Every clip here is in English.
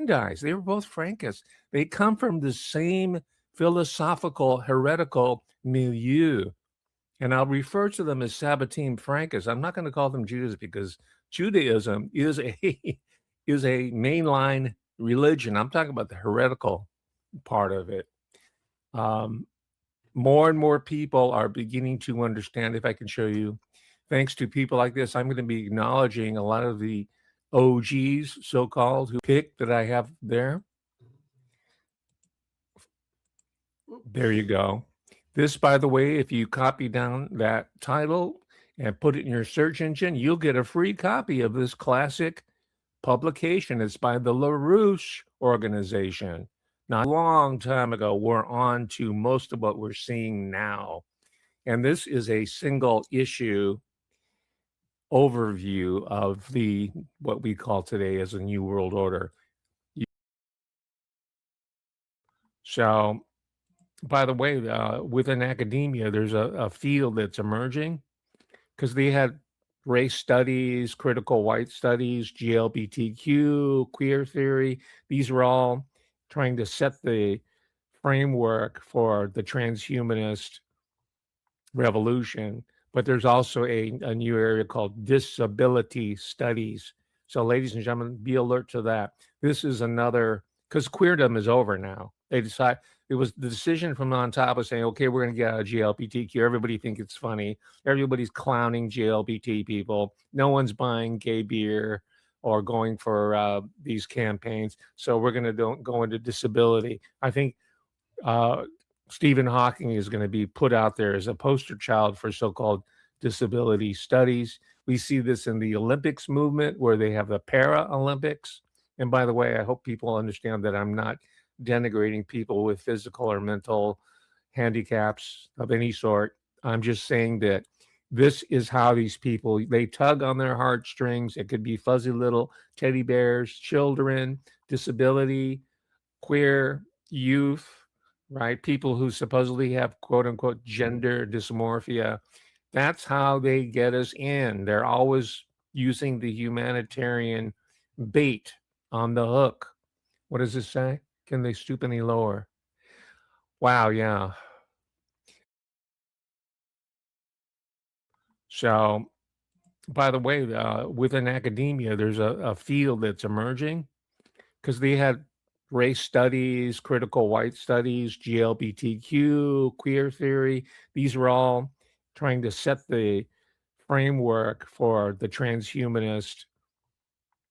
Guys, they were both Frankists. They come from the same philosophical, heretical milieu. And I'll refer to them as Sabbatine Frankists. I'm not going to call them Judas because Judaism is a is a mainline religion. I'm talking about the heretical part of it. More and more people are beginning to understand. If I can show you, thanks to people like this, I'm going to be acknowledging a lot of the OGs, so-called, who pick that I have there. There you go. This, by the way, if you copy down that title and put it in your search engine, you'll get a free copy of this classic publication. It's by the LaRouche organization. Not a long time ago, we're on to most of what we're seeing now. And this is a single issue overview of the what we call today as a New World Order. So, by the way, within academia, there's a field that's emerging because they had race studies, critical white studies, GLBTQ, queer theory. These are all trying to set the framework for the transhumanist revolution. But there's also a new area called disability studies. So, ladies and gentlemen, be alert to that. This is another, because queerdom is over now. They decide it was the decision from on top of saying, okay, we're going to get out of GLBTQ. Everybody think it's funny. Everybody's clowning GLBT people. No one's buying gay beer or going for these campaigns. So we're going to go into disability. I think Stephen Hawking is going to be put out there as a poster child for so-called disability studies. We see this in the Olympics movement where they have the Paralympics. And by the way, I hope people understand that I'm not denigrating people with physical or mental handicaps of any sort. I'm just saying that this is how these people, they tug on their heartstrings. It could be fuzzy little teddy bears, children, disability, queer, youth, right? People who supposedly have quote unquote gender dysmorphia. That's how they get us in. They're always using the humanitarian bait on the hook. What does it say? Can they stoop any lower? Wow, yeah. So, by the way, within academia, there's a field that's emerging because they had race studies, critical white studies, GLBTQ, queer theory. These are all trying to set the framework for the transhumanist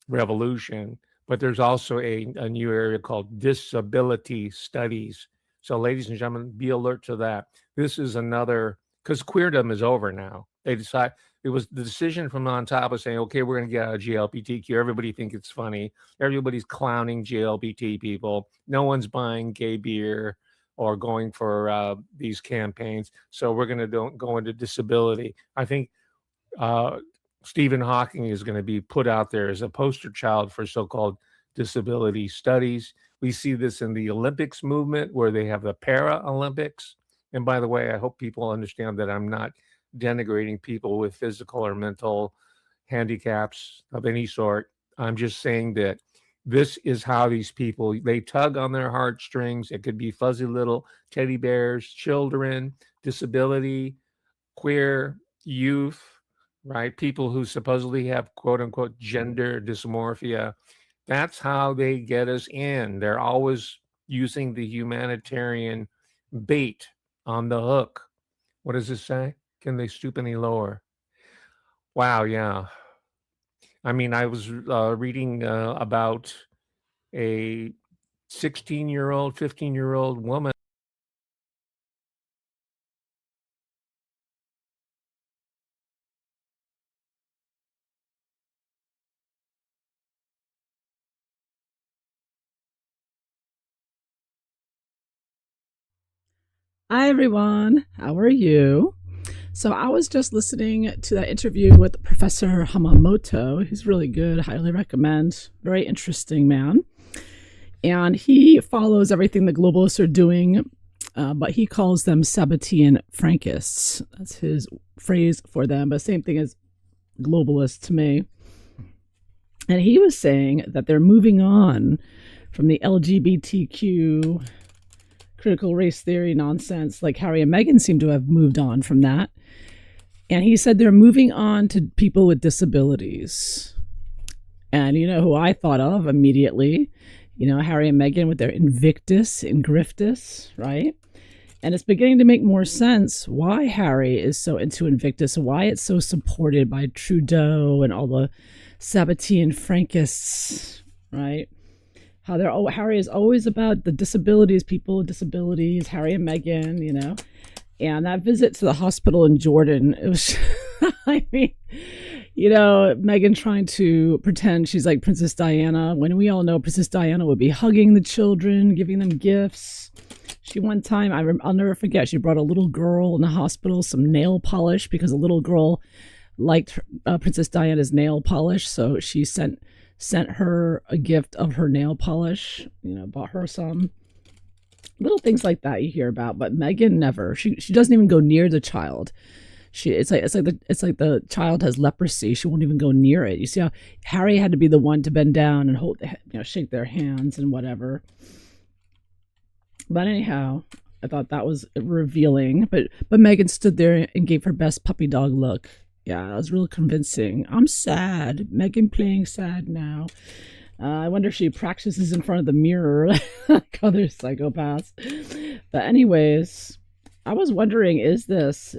revolution. But there's also a new area called disability studies. So, ladies and gentlemen, be alert to that. This is another, because queerdom is over now. They decide it was the decision from on top of saying, okay, we're going to get out of GLBTQ. Everybody think it's funny. Everybody's clowning GLBT people. No one's buying gay beer or going for these campaigns. So we're going to go into disability. I think Stephen Hawking is going to be put out there as a poster child for so-called disability studies. We see this in the Olympics movement where they have the Paralympics. And by the way, I hope people understand that I'm not denigrating people with physical or mental handicaps of any sort. I'm just saying that this is how these people, they tug on their heartstrings. It could be fuzzy little teddy bears, children, disability, queer, youth, right? People who supposedly have quote unquote gender dysmorphia. That's how they get us in. They're always using the humanitarian bait on the hook. What does it say? Can they stoop any lower? Wow, yeah. I mean, I was reading about a 16-year-old, 15-year-old woman. Hi, everyone. How are you? So, I was just listening to that interview with Professor Hamamoto. He's really good. Highly recommend. Very interesting man. And he follows everything the globalists are doing, but he calls them Sabbatean Frankists. That's his phrase for them, but same thing as globalists to me. And he was saying that they're moving on from the LGBTQ critical race theory nonsense. Like Harry and Meghan seem to have moved on from that. And he said they're moving on to people with disabilities. And you know who I thought of immediately? You know, Harry and Meghan with their Invictus and Griftus, right? And it's beginning to make more sense why Harry is so into Invictus, why it's so supported by Trudeau and all the Sabbatean Frankists, right? How Harry is always about the disabilities, people with disabilities, Harry and Meghan, you know. And that visit to the hospital in Jordan, it was, I mean, you know, Meghan trying to pretend she's like Princess Diana, when we all know Princess Diana would be hugging the children, giving them gifts. She one time, I'll never forget, she brought a little girl in the hospital some nail polish because a little girl liked Princess Diana's nail polish. So she sent her a gift of her nail polish, you know, bought her some. Little things like that you hear about, but Meghan never. She doesn't even go near the child. It's like the child has leprosy. She won't even go near it. You see how Harry had to be the one to bend down and hold, you know, shake their hands and whatever. But anyhow, I thought that was revealing. But Meghan stood there and gave her best puppy dog look. Yeah, that was real convincing. I'm sad. Meghan playing sad now. I wonder if she practices in front of the mirror like other psychopaths. But anyways, I was wondering, is this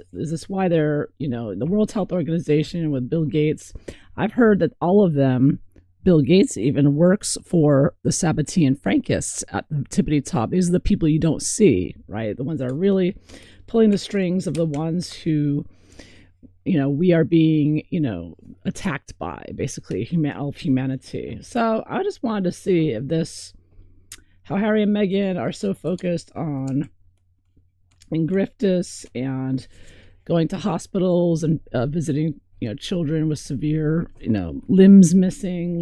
why they're, you know, the World Health Organization with Bill Gates? I've heard that all of them, Bill Gates even, works for the Sabbatean Frankists at the tippity top. These are the people you don't see, right? The ones that are really pulling the strings of the ones who, you know, we are being, you know, attacked by, basically, all of humanity. So I just wanted to see if how Harry and Meghan are so focused on Griftus and going to hospitals and visiting, you know, children with severe, you know, limbs missing,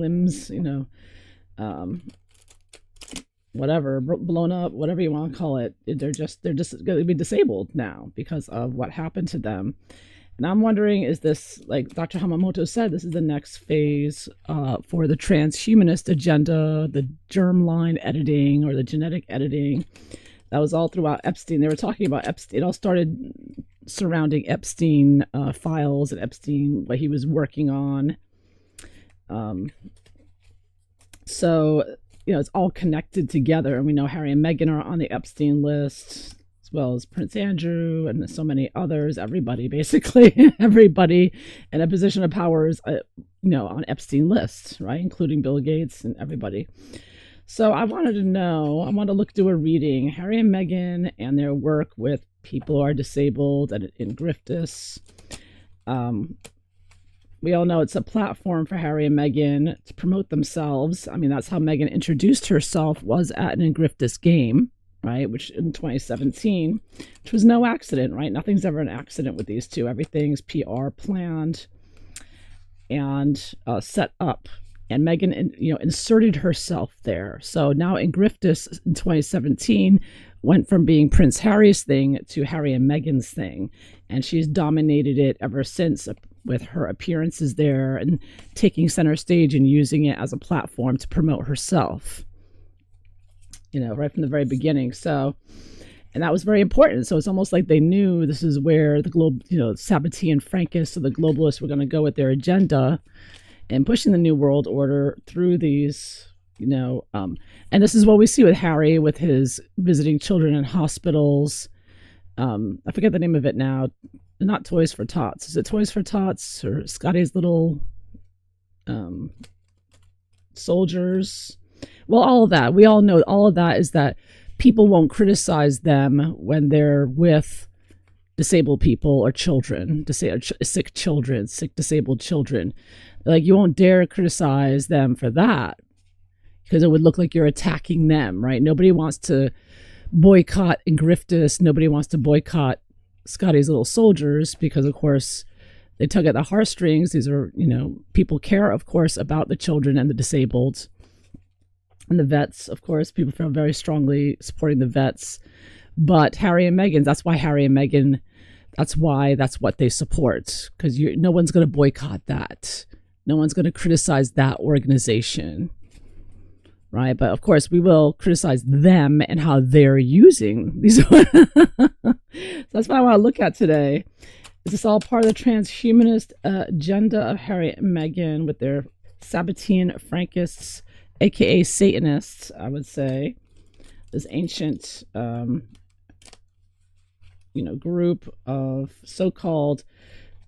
you know, whatever, blown up, whatever you want to call it. They're just going to be disabled now because of what happened to them. And I'm wondering, is this, like Dr. Hamamoto said, this is the next phase for the transhumanist agenda, the germline editing or the genetic editing that was all throughout Epstein. They were talking about Epstein. It all started surrounding Epstein files and Epstein, what he was working on. So, you know, it's all connected together. And we know Harry and Meghan are on the Epstein list, as well as Prince Andrew and so many others. Everybody, basically, everybody in a position of power is, you know, on Epstein lists, right? Including Bill Gates and everybody. So I wanted to do a reading, Harry and Meghan and their work with people who are disabled and in Griftus. We all know it's a platform for Harry and Meghan to promote themselves. I mean, that's how Meghan introduced herself, was at an Griftus game, right? Which in 2017, which was no accident, right? Nothing's ever an accident with these two. Everything's PR planned and set up. And Meghan, you know, inserted herself there. So now in Griftus in 2017 went from being Prince Harry's thing to Harry and Meghan's thing. And she's dominated it ever since with her appearances there and taking center stage and using it as a platform to promote herself, you know, right from the very beginning. So, and that was very important. So it's almost like they knew this is where the you know, Sabbatean Frankists or the globalists were going to go with their agenda and pushing the New World Order through these, you know, and this is what we see with Harry, with his visiting children in hospitals. I forget the name of it now. Not Toys for Tots. Is it Toys for Tots or Scotty's Little Soldiers? Well, all of that. We all know all of that is that people won't criticize them when they're with disabled people or children, sick children, sick disabled children. Like, you won't dare criticize them for that because it would look like you're attacking them, right? Nobody wants to boycott Griftus. Nobody wants to boycott Scotty's Little Soldiers because, of course, they tug at the heartstrings. These are, you know, people care, of course, about the children and the disabled and the vets. Of course, people feel very strongly supporting the vets. But Harry and Meghan, that's why Harry and Meghan, that's what they support, because no one's going to boycott that. No one's going to criticize that organization. right? But of course, we will criticize them and how they're using these. So that's what I want to look at today. Is this all part of the transhumanist agenda of Harry and Meghan with their Sabbatean Frankists, aka Satanists? I would say this ancient, group of so-called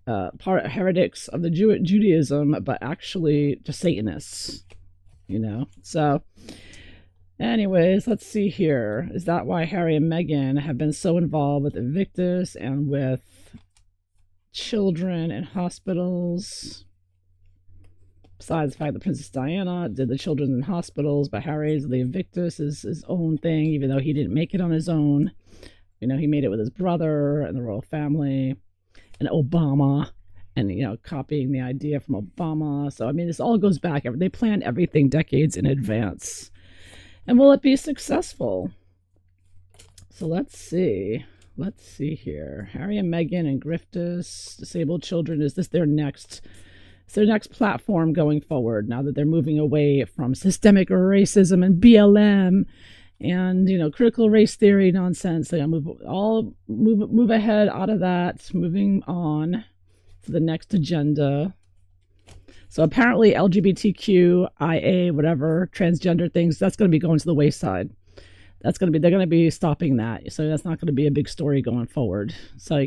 part heretics of the Judaism, but actually just Satanists. So anyways, let's see here. Is that why Harry and Meghan have been so involved with Invictus and with children in hospitals? Besides the fact that Princess Diana did the children in hospitals, but Harry's the Invictus is his own thing, even though he didn't make it on his own. He made it with his brother and the royal family and Obama, and copying the idea from Obama. So I mean, this all goes back. They planned everything decades in advance. And will it be successful? So let's see. Let's see here. Harry and Meghan and Griftus, disabled children. Is this their next? It's their next platform going forward. Now that they're moving away from systemic racism and BLM, and critical race theory nonsense. They move ahead out of that, moving on to the next agenda. So apparently LGBTQIA, whatever, transgender things, that's going to be going to the wayside. They're going to be stopping that. So that's not going to be a big story going forward. So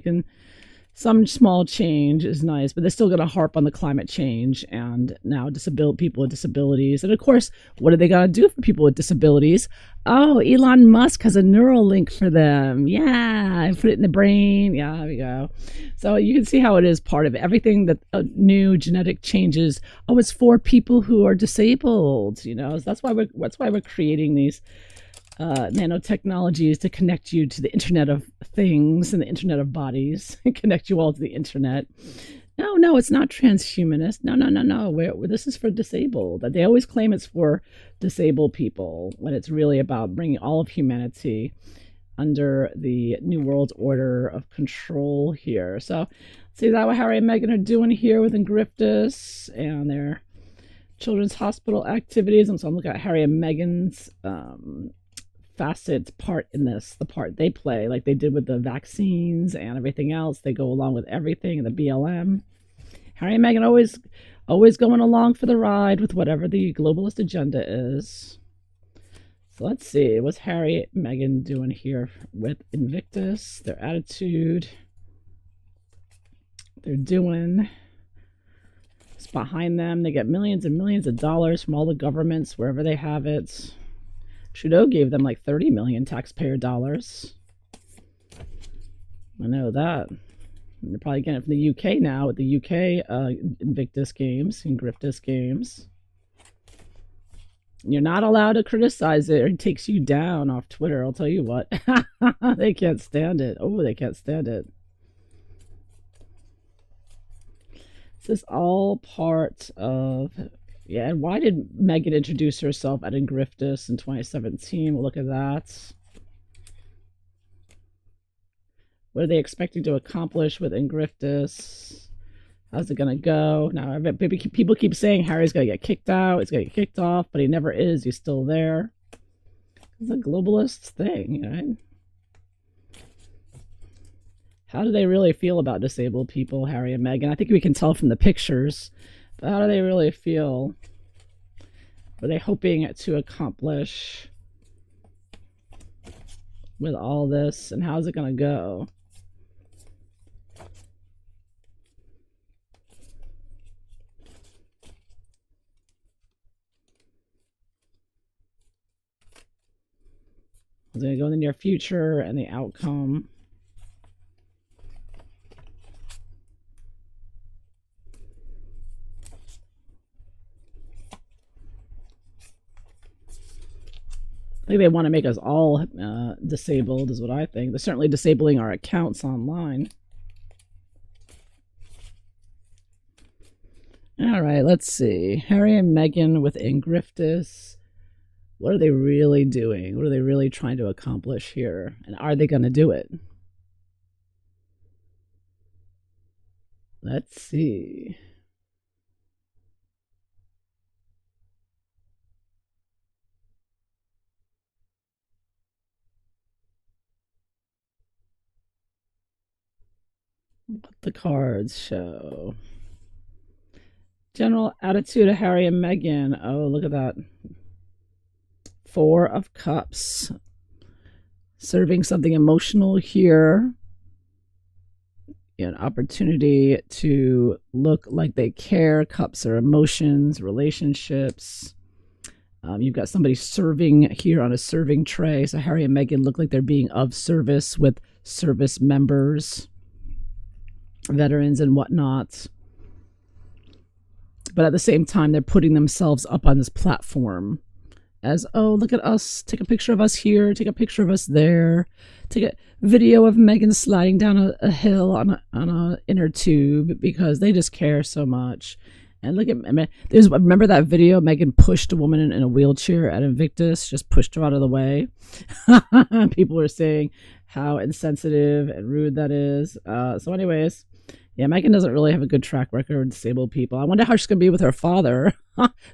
some small change is nice, but they're still going to harp on the climate change and now people with disabilities. And of course, what are they going to do for people with disabilities? Oh, Elon Musk has a neural link for them. Yeah, I put it in the brain. Yeah, there we go. So you can see how it is part of everything that new genetic changes. Oh, it's for people who are disabled. So that's why we're creating these nanotechnologies to connect you to the Internet of Things and the Internet of Bodies and connect you all to the Internet. No, it's not transhumanist. No. This is for disabled. They always claim it's for disabled people when it's really about bringing all of humanity under the New World Order of control here. So, see that what Harry and Meghan are doing here with Ingriftus and their children's hospital activities. And so I'm looking at Harry and Meghan's facet part in this, the part they play, like they did with the vaccines and everything else. They go along with everything in the BLM. Harry and Meghan always going along for the ride with whatever the globalist agenda is. So let's see, what's Harry and Meghan doing here with Invictus, their attitude, they're doing. It's behind them. They get millions and millions of dollars from all the governments wherever they have it. Trudeau gave them like 30 million taxpayer dollars. I know that. And they're probably getting it from the UK now with the UK Invictus games and Griftus games. You're not allowed to criticize it or it takes you down off Twitter. I'll tell you what. They can't stand it. Oh, they can't stand it. This is all part of... Yeah, and why did Meghan introduce herself at Ingriftus in 2017? We'll look at that. What are they expecting to accomplish with Ingriftus? How's it going to go? Now, people keep saying Harry's going to get kicked out. He's going to get kicked off, but he never is. He's still there. It's a globalist thing, right? How do they really feel about disabled people, Harry and Meghan? I think we can tell from the pictures. But how do they really feel? What are they hoping to accomplish with all this? And how's it going to go? Is it going to go in the near future and the outcome? I think they want to make us all disabled is what I think. They're certainly disabling our accounts online. All right, let's see. Harry and Meghan with Ingriftus. What are they really doing? What are they really trying to accomplish here? And are they going to do it? Let's see. What the cards show. General attitude of Harry and Meghan. Oh, look at that. Four of Cups. Serving something emotional here. An opportunity to look like they care. Cups are emotions, relationships. You've got somebody serving here on a serving tray. So Harry and Meghan look like they're being of service with service members, veterans and whatnot. But at the same time, they're putting themselves up on this platform as, oh, look at us. Take a picture of us here. Take a picture of us there. Take a video of Meghan sliding down a hill on a inner tube because they just care so much. And look at, remember that video? Meghan pushed a woman in a wheelchair at Invictus, just pushed her out of the way. People were saying how insensitive and rude that is. So anyways, yeah, Meghan doesn't really have a good track record with disabled people. I wonder how she's going to be with her father.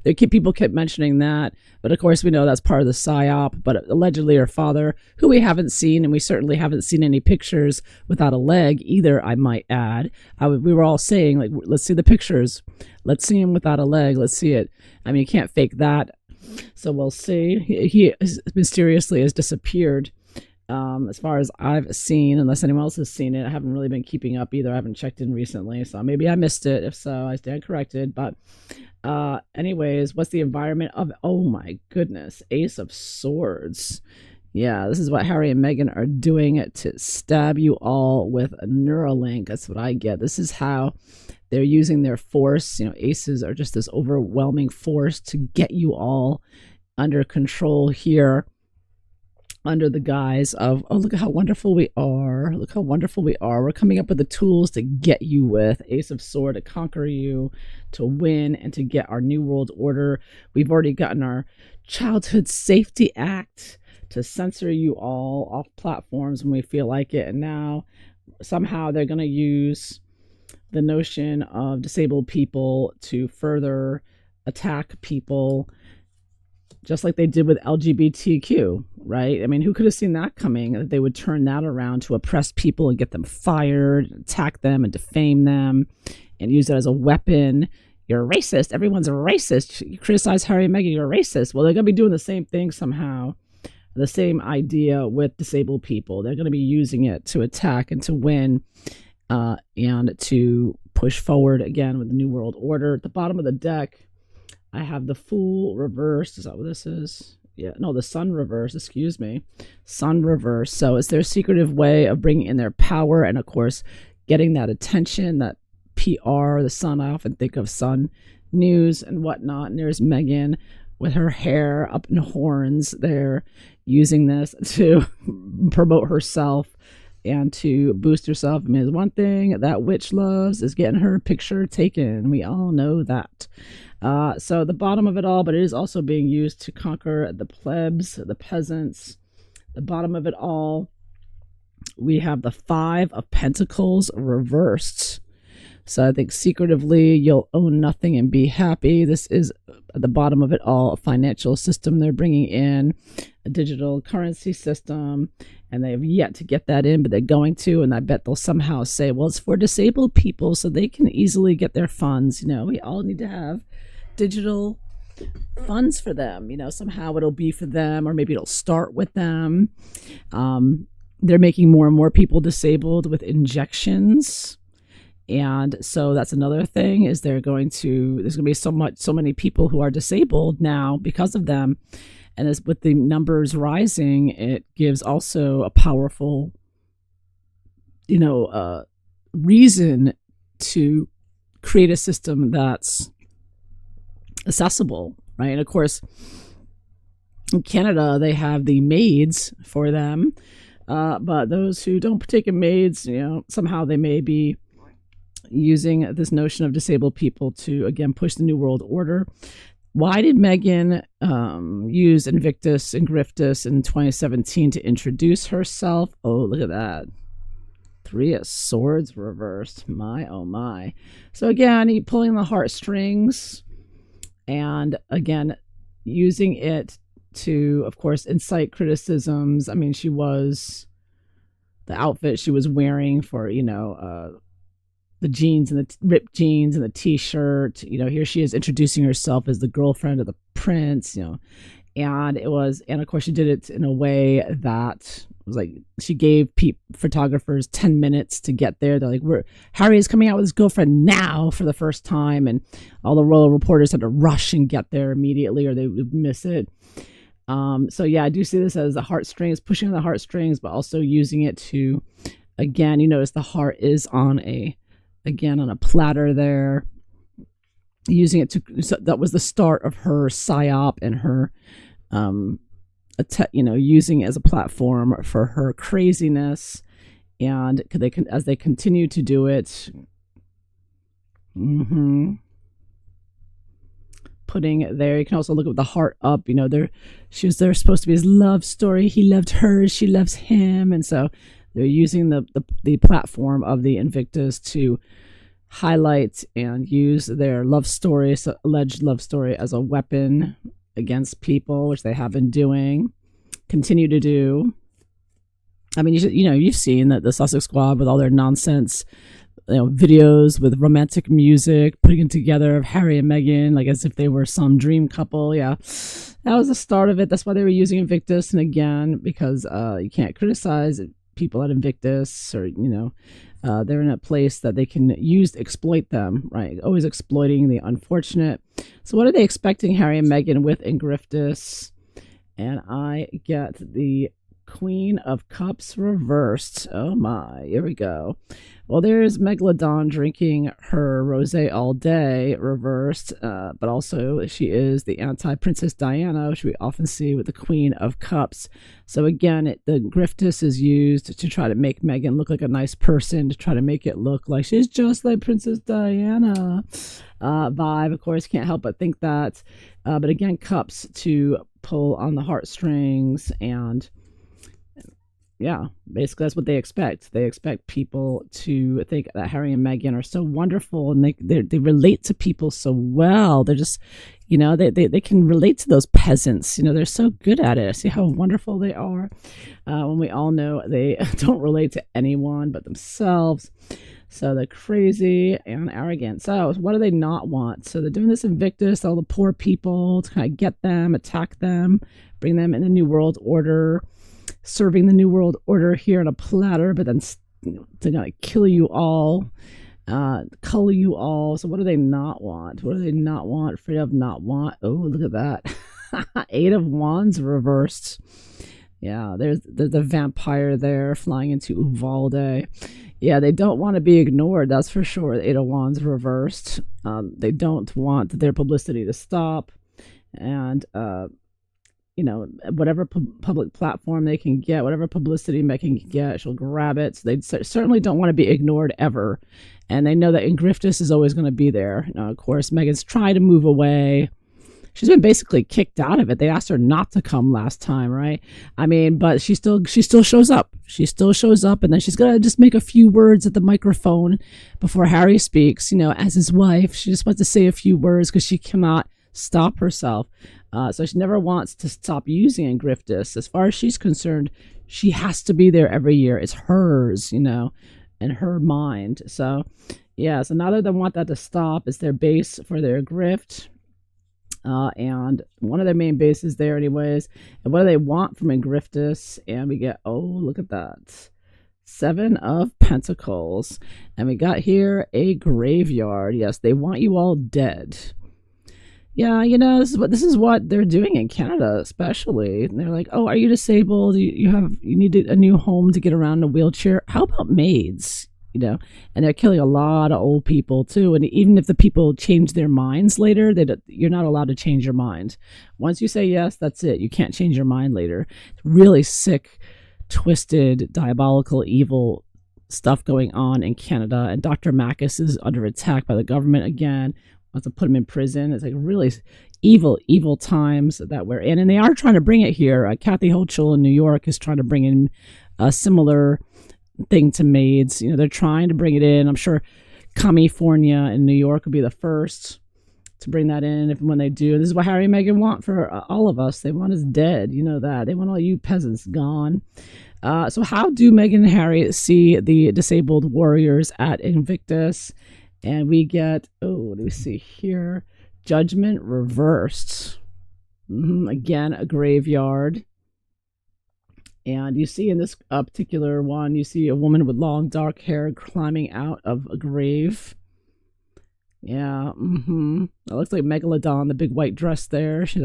People kept mentioning that. But of course, we know that's part of the psyop. But allegedly her father, who we haven't seen, and we certainly haven't seen any pictures without a leg either, I might add. We were all saying, like, let's see the pictures. Let's see him without a leg. Let's see it. I mean, you can't fake that. So we'll see. He mysteriously has disappeared. As far as I've seen, unless anyone else has seen it, I haven't really been keeping up either. I haven't checked in recently, so maybe I missed it. If so, I stand corrected. But anyways, what's the environment of, oh my goodness, Ace of Swords. Yeah, this is what Harry and Meghan are doing to stab you all with a Neuralink. That's what I get. This is how they're using their force. Aces are just this overwhelming force to get you all under control here, under the guise of, oh, look at how wonderful we are. Look how wonderful we are. We're coming up with the tools to get you with. Ace of Sword to conquer you, to win, and to get our New World Order. We've already gotten our Childhood Safety Act to censor you all off platforms when we feel like it. And now somehow they're going to use the notion of disabled people to further attack people, just like they did with LGBTQ, right? I mean, who could have seen that coming? That they would turn that around to oppress people and get them fired, attack them and defame them, and use it as a weapon. You're a racist. Everyone's a racist. You criticize Harry and Meghan, you're a racist. Well, they're going to be doing the same thing somehow. The same idea with disabled people. They're going to be using it to attack and to win, and to push forward again with the New World Order. At the bottom of the deck, I have the Fool reversed. Is that what this is? Yeah, no, the Sun reversed. Excuse me. Sun reversed. So it's their secretive way of bringing in their power and, of course, getting that attention, that PR, the Sun. I often think of Sun News and whatnot. And there's Meghan with her hair up in horns. They're using this to promote herself and to boost herself. I mean, there's one thing that witch loves is getting her picture taken. We all know that. So the bottom of it all, but it is also being used to conquer the plebs, the peasants. The bottom of it all, we have the Five of Pentacles reversed. So I think secretively you'll own nothing and be happy. This is at the bottom of it all, a financial system they're bringing in, a digital currency system, and they have yet to get that in, but they're going to, and I bet they'll somehow say, well, it's for disabled people so they can easily get their funds. We all need to have digital funds for them. Somehow it'll be for them, or maybe it'll start with them. They're making more and more people disabled with injections. And so that's another thing, is there's going to be so many people who are disabled now because of them. And as with the numbers rising, it gives also a powerful, reason to create a system that's accessible, right? And of course, in Canada, they have the maids for them. But those who don't partake in maids, somehow they may be using this notion of disabled people to, again, push the New World Order. Why did Meghan use Invictus and Griftus in 2017 to introduce herself? Oh, look at that. Three of Swords reversed. My, oh my. So again, pulling the heartstrings and, again, using it to, of course, incite criticisms. I mean, the outfit she was wearing for, the jeans and the ripped jeans and the t-shirt. Here she is introducing herself as the girlfriend of the prince, and of course she did it in a way that was like, she gave photographers 10 minutes to get there. They're like, Harry is coming out with his girlfriend now for the first time. And all the royal reporters had to rush and get there immediately or they would miss it. So yeah, I do see this as the heartstrings, pushing on the heartstrings, but also using it to, again, you notice the heart is on a platter there. Using it so that was the start of her psyop and her, using it as a platform for her craziness. And as they continue to do it, putting there, you can also look at the heart up. They're supposed to be his love story. He loved her, she loves him, and so they're using the platform of the Invictus to highlight and use their alleged love story as a weapon against people, which they have been doing, continue to do. I mean, you've seen that the Sussex Squad with all their nonsense, videos with romantic music, putting it together of Harry and Meghan, like as if they were some dream couple. Yeah, that was the start of it. That's why they were using Invictus. And again, because you can't criticize people at Invictus, or they're in a place that they can exploit them, right? Always exploiting the unfortunate. So what are they expecting Harry and Meghan with Ingrifftus? And I get the Queen of Cups reversed. Oh my, here we go. Well, there's Megalodon drinking her rosé all day, reversed, but also she is the anti-Princess Diana, which we often see with the Queen of Cups. So again, the Griftus is used to try to make Meghan look like a nice person, to try to make it look like she's just like Princess Diana vibe. Of course, can't help but think that. But again, Cups to pull on the heartstrings, and yeah, basically that's what they expect. They expect people to think that Harry and Meghan are so wonderful, and they relate to people so well. They're just, they can relate to those peasants. They're so good at it. See how wonderful they are, when we all know they don't relate to anyone but themselves. So they're crazy and arrogant. So what do they not want? So they're doing this Invictus, all the poor people, to kind of get them, attack them, bring them in the New World Order, serving the New World Order here on a platter, but then they're going to kill you all, color you all. So what do they not want? What do they not want? Afraid of not want? Oh, look at that. 8 of Wands reversed. Yeah, there's the vampire there flying into Uvalde. Yeah, they don't want to be ignored, that's for sure. The 8 of Wands reversed. They don't want their publicity to stop. And, whatever public platform they can get, whatever publicity Meghan can get, she'll grab it. So they certainly don't want to be ignored ever. And they know that Ingrifftus is always going to be there. Now, of course, Meghan's trying to move away. She's been basically kicked out of it. They asked her not to come last time, right? I mean, but she still shows up. She still shows up, and then she's gonna just make a few words at the microphone before Harry speaks. As his wife, she just wants to say a few words because she cannot stop herself. So she never wants to stop using Ingrifftus. As far as she's concerned, she has to be there every year. It's hers, in her mind. So, yeah, so neither of them want that to stop. It's their base for their grift. And one of their main bases there anyways. And what do they want from Ingrifftus? And we get, oh, look at that. 7 of Pentacles. And we got here a graveyard. Yes, they want you all dead. Yeah, this is what they're doing in Canada, especially. And they're like, oh, are you disabled? You need a new home to get around in a wheelchair. How about maids? And they're killing a lot of old people too. And even if the people change their minds later, you're not allowed to change your mind. Once you say yes, that's it. You can't change your mind later. It's really sick, twisted, diabolical, evil stuff going on in Canada. And Dr. Makis is under attack by the government again. Wants to put him in prison. It's like really evil, evil times that we're in. And they are trying to bring it here. Kathy Hochul in New York is trying to bring in a similar thing to maids. They're trying to bring it in. I'm sure California and New York will be the first to bring that in if when they do. This is what Harry and Meghan want for all of us. They want us dead. You know that. They want all you peasants gone. So how do Meghan and Harry see the disabled warriors at Invictus? And we get, what do we see here? Judgment reversed. Again, a graveyard. And you see in this particular one, you see a woman with long dark hair climbing out of a grave. Yeah, It looks like Megalodon, the big white dress there. She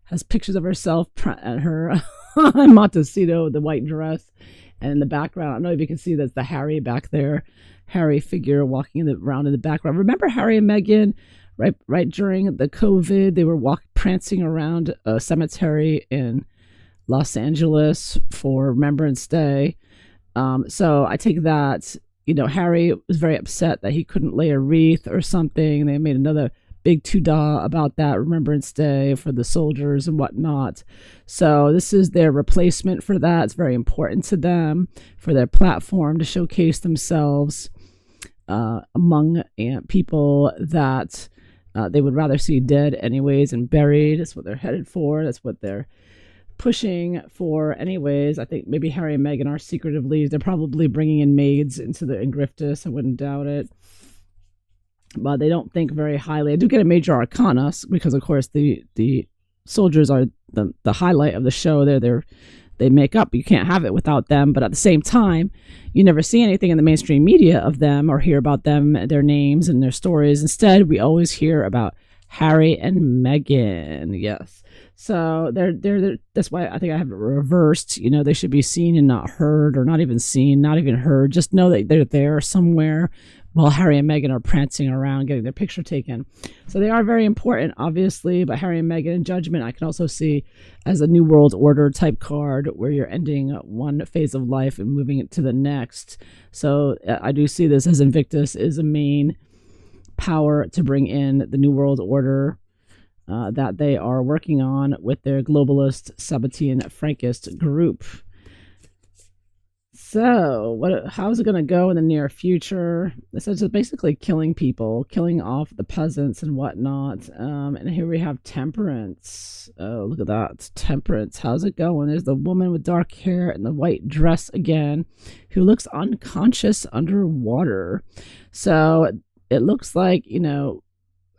has pictures of herself at her Montecito, the white dress. And in the background, I don't know if you can see, that's the Harry back there. Harry figure walking around in the background. Remember Harry and Meghan, right during the COVID, they were prancing around a cemetery in Los Angeles for Remembrance Day. So I take that, Harry was very upset that he couldn't lay a wreath or something. They made another big to-da about that Remembrance Day for the soldiers and whatnot. So this is their replacement for that. It's very important to them, for their platform to showcase themselves among people that they would rather see dead anyways and buried. That's what they're headed for. That's what they're pushing for anyways. I think maybe Harry and Meghan are secretively, they're probably bringing in maids into the Ingriftus. I wouldn't doubt it. But they don't think very highly. I do get a major arcana because, of course, the soldiers are the highlight of the show. They make up. You can't have it without them. But at the same time, you never see anything in the mainstream media of them or hear about them, their names and their stories. Instead, we always hear about Harry and Meghan. Yes. So they're that's why I think I have it reversed. They should be seen and not heard, or not even seen, not even heard. Just know that they're there somewhere while Harry and Meghan are prancing around getting their picture taken. So they are very important, obviously, but Harry and Meghan in Judgment I can also see as a New World Order type card where you're ending one phase of life and moving it to the next. So I do see this as Invictus is a main power to bring in the New World Order that they are working on with their globalist Sabbatean Frankist group. So how's it going to go in the near future? This is just basically killing people, killing off the peasants and whatnot. And here we have Temperance. Oh, look at that. Temperance. How's it going? There's the woman with dark hair and the white dress again, who looks unconscious underwater. So it looks like,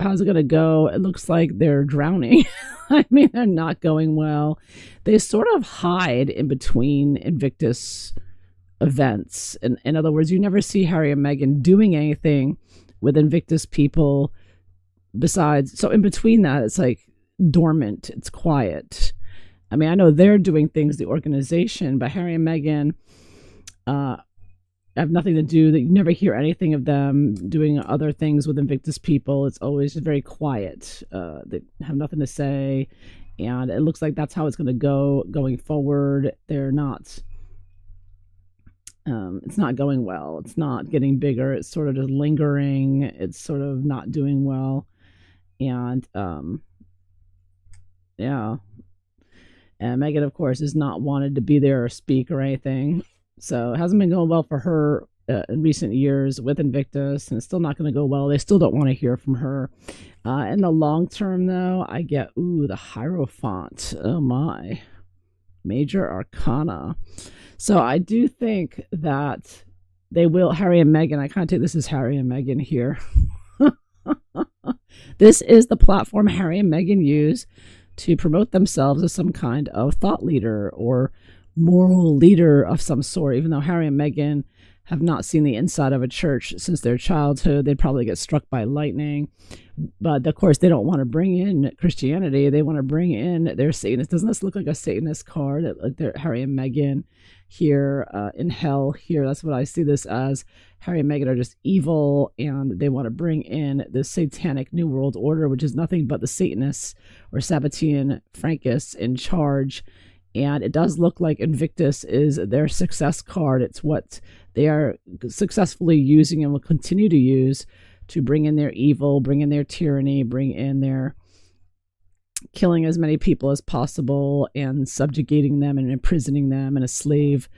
how's it going to go? It looks like they're drowning. I mean, they're not going well. They sort of hide in between Invictus events. In other words, you never see Harry and Meghan doing anything with Invictus people besides. So in between that, it's like dormant. It's quiet. I mean, I know they're doing things, the organization, but Harry and Meghan have nothing to do. That you never hear anything of them doing other things with Invictus people. It's always just very quiet. They have nothing to say, and it looks like that's how it's going to go going forward. They're not. It's not going well. It's not getting bigger. It's sort of just lingering. It's sort of not doing well, and yeah. And Meghan, of course, is not wanted to be there or speak or anything. So it hasn't been going well for her in recent years with Invictus, and it's still not going to go well. They still don't want to hear from her. In the long term, though, I get, the Hierophant. Oh, my. Major Arcana. So I do think that they will, Harry and Meghan, I kind of take this as Harry and Meghan here. This is the platform Harry and Meghan use to promote themselves as some kind of thought leader or moral leader of some sort. Even though Harry and Meghan have not seen the inside of a church since their childhood, they'd probably get struck by lightning. But of course, they don't want to bring in Christianity. They want to bring in their Satanist. Doesn't this look like a Satanist card? Like they're Harry and Meghan here in hell here. That's what I see this as. Harry and Meghan are just evil, and they want to bring in the satanic New World Order, which is nothing but the Satanists or Sabbatean Frankists in charge. And it does look like Invictus is their success card. It's what they are successfully using and will continue to use to bring in their evil, bring in their tyranny, bring in their killing as many people as possible and subjugating them and imprisoning them in a slave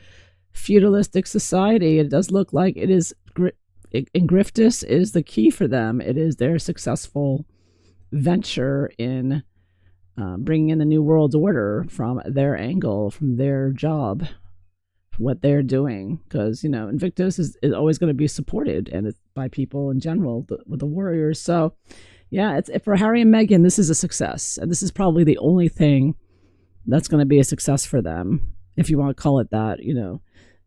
feudalistic society. It does look like it is, Ingriftus is the key for them. It is their successful venture in bringing in the New World Order from their angle, from their job, what they're doing. Because, Invictus is always going to be supported, and it's by people in general, with the warriors. So, yeah, it's for Harry and Meghan, this is a success. And this is probably the only thing that's going to be a success for them, if you want to call it that.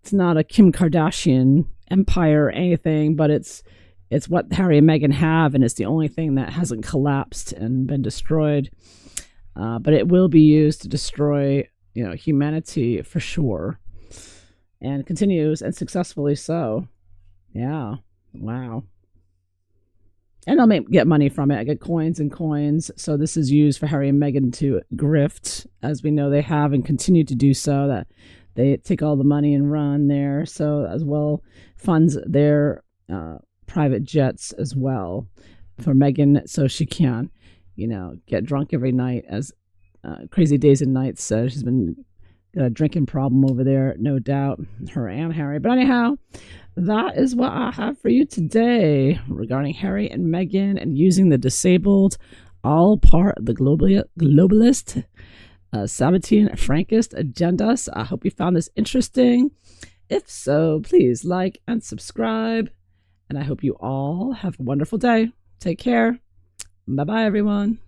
It's not a Kim Kardashian empire or anything, but it's what Harry and Meghan have, and it's the only thing that hasn't collapsed and been destroyed. But it will be used to destroy, humanity for sure, and continues, and successfully so. Yeah. Wow. And I'll get money from it. I get coins and coins. So this is used for Harry and Meghan to grift, as we know they have and continue to do so, that they take all the money and run there. So as well funds their private jets as well for Meghan, so she can, get drunk every night, as Crazy Days and Nights says. She's been got a drinking problem over there, no doubt, her and Harry. But anyhow, that is what I have for you today regarding Harry and Meghan and using the disabled, all part of the globalist, Sabbatean, Frankist agendas. I hope you found this interesting. If so, please like and subscribe. And I hope you all have a wonderful day. Take care. Bye-bye, everyone.